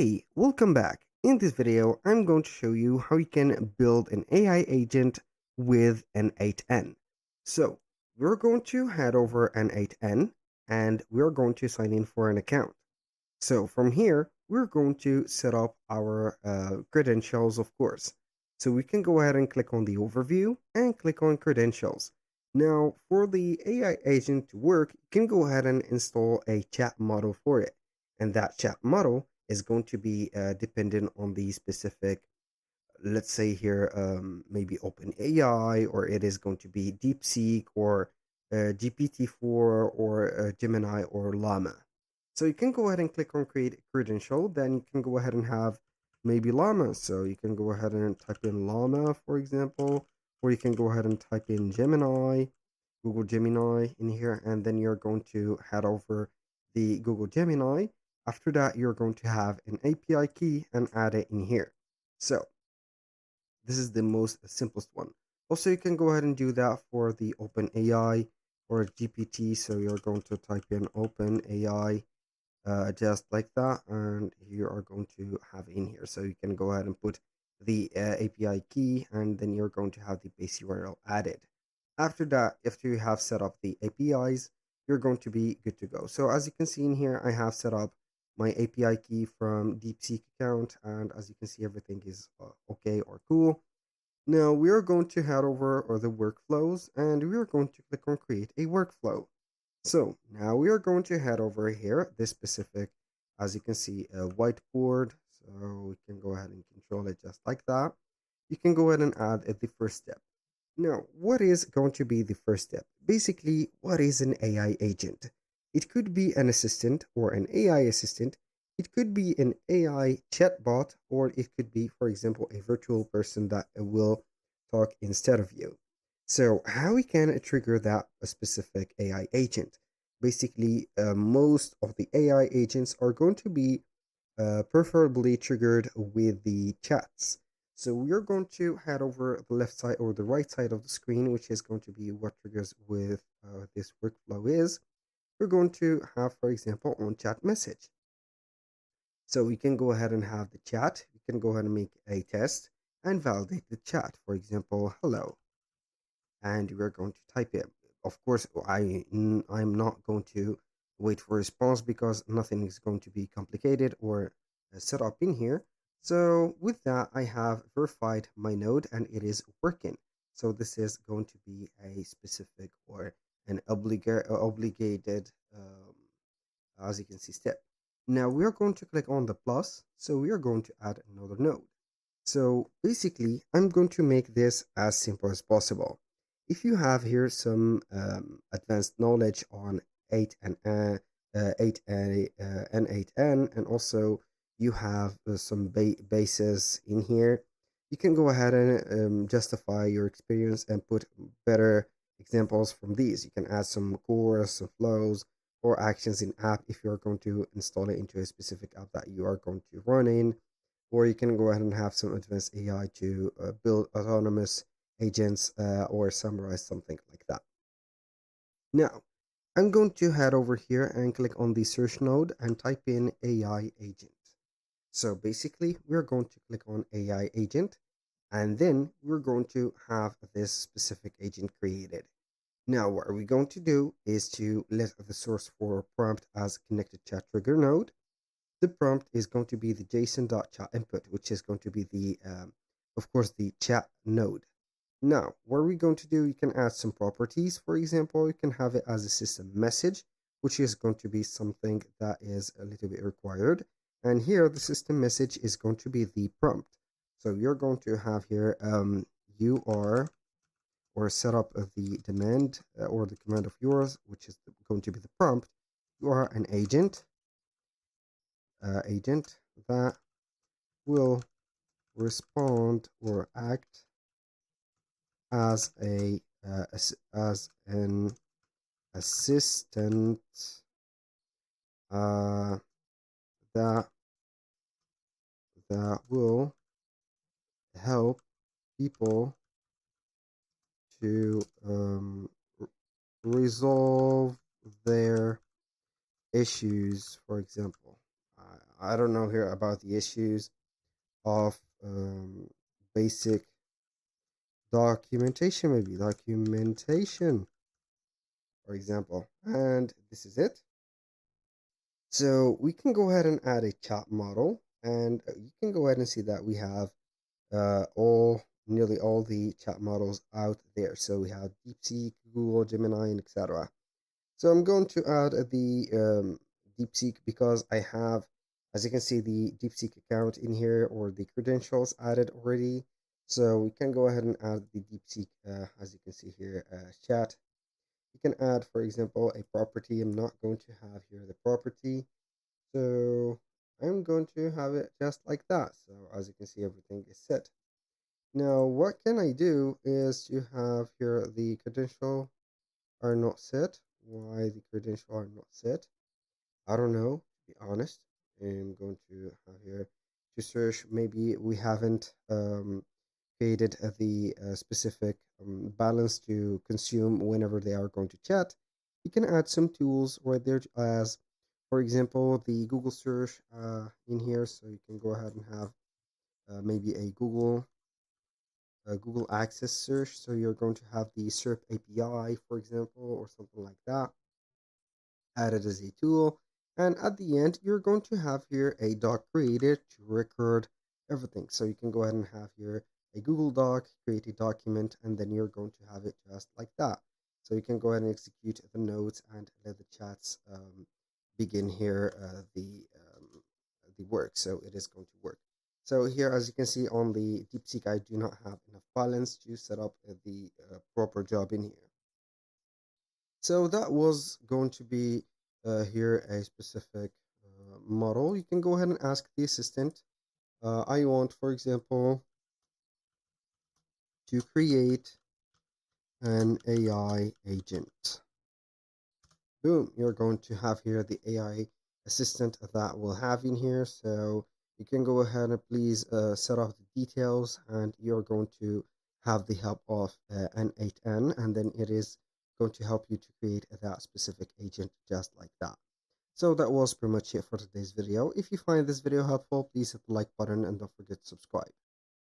Hey, welcome back. In this video, I'm going to show you how you can build an AI agent with n8n. So, we're going to head over n8n and we're going to sign in for an account. So, from here, we're going to set up our credentials, of course. So, we can go ahead and click on the overview and click on credentials. Now, for the AI agent to work, you can go ahead and install a chat model for it. And that chat model is going to be dependent on the specific, let's say here, maybe OpenAI, or it is going to be DeepSeek or GPT-4 or Gemini or Llama. So you can go ahead and click on create credential. Then you can go ahead and have maybe Llama. So you can go ahead and type in Llama, for example, or you can go ahead and type in Gemini, Google Gemini in here, and then you're going to head over the Google Gemini. After that, you're going to have an API key and add it in here. So this is the most simplest one. Also, you can go ahead and do that for the OpenAI or GPT. So you're going to type in OpenAI just like that, and you are going to have in here. So you can go ahead and put the API key, and then you're going to have the base URL added. After that, after you have set up the APIs, you're going to be good to go. So as you can see in here, I have set up my API key from DeepSeek account, and as you can see, everything is okay or cool. Now we are going to head over or the workflows, and we are going to click on create a workflow. So now we are going to head over here, this specific, as you can see, a whiteboard. So we can go ahead and control it just like that. You can go ahead and add the first step. Now, what is going to be the first step? Basically, what is an AI agent? It could be an assistant or an AI assistant. It could be an AI chatbot, or it could be, for example, a virtual person that will talk instead of you. So, how we can trigger that a specific AI agent? Basically, most of the AI agents are going to be preferably triggered with the chats. So we're going to head over the left side or the right side of the screen, which is going to be what triggers with this workflow is. We're going to have, for example, on chat message. So we can go ahead and have the chat. We can go ahead and make a test and validate the chat. For example, hello, and we're going to type it. Of course, I'm not going to wait for a response because nothing is going to be complicated or set up in here. So with that, I have verified my node and it is working. So this is going to be a specific or an obligated, as you can see, step. Now we are going to click on the plus. So we are going to add another node. So basically, I'm going to make this as simple as possible. If you have here some advanced knowledge on 8 and 8 n8n, and also you have some bases in here, you can go ahead and justify your experience and put better examples from these. You can add some cores, some flows, or actions in app if you're going to install it into a specific app that you are going to run in, or you can go ahead and have some advanced AI to build autonomous agents or summarize something like that. Now, I'm going to head over here and click on the search node and type in AI agent. So basically, we're going to click on AI agent, and then we're going to have this specific agent created. Now, what are we going to do is to let the source for prompt as connected chat trigger node. The prompt is going to be the json.chat input, which is going to be the, of course, the chat node. Now, what are we going to do? You can add some properties. For example, you can have it as a system message, which is going to be something that is a little bit required. And here, the system message is going to be the prompt. So you're going to have here, you are, or set up the demand or the command of yours, which is going to be the prompt. You are an agent that will respond or act as a as an assistant uh, that will help people to resolve their issues. For example, I don't know here about the issues of basic documentation, maybe documentation, for example. And this is it. So we can go ahead and add a chat model, and you can go ahead and see that we have all nearly all the chat models out there. So we have DeepSeek, Google, Gemini, and etc. So I'm going to add the DeepSeek because I have, as you can see, the DeepSeek account in here or the credentials added already. So we can go ahead and add the DeepSeek, as you can see here, chat. You can add, for example, a property. I'm not going to have here the property. So I'm going to have it just like that. So as you can see, everything is set. Now, what can I do is to have here the credential are not set. Why the credential are not set? I don't know, to be honest. I'm going to have here to search. Maybe we haven't created the specific balance to consume whenever they are going to chat. You can add some tools right there as, for example, the Google search in here. So you can go ahead and have maybe a Google Access search. So you're going to have the SERP API, for example, or something like that added as a tool. And at the end, you're going to have here a doc created to record everything. So you can go ahead and have here a Google Doc, create a document, and then you're going to have it just like that. So you can go ahead and execute the notes and let the chats begin here the work. So it is going to work. So here, as you can see on the DeepSeek, I do not have enough balance to set up the proper job in here. So that was going to be here a specific model. You can go ahead and ask the assistant. I want, for example, to create an AI agent. Boom, you're going to have here the AI assistant that we'll have in here. So you can go ahead and please set off the details, and you're going to have the help of n8n, and then it is going to help you to create that specific agent just like that. So that was pretty much it for today's video. If you find this video helpful, please hit the like button and don't forget to subscribe.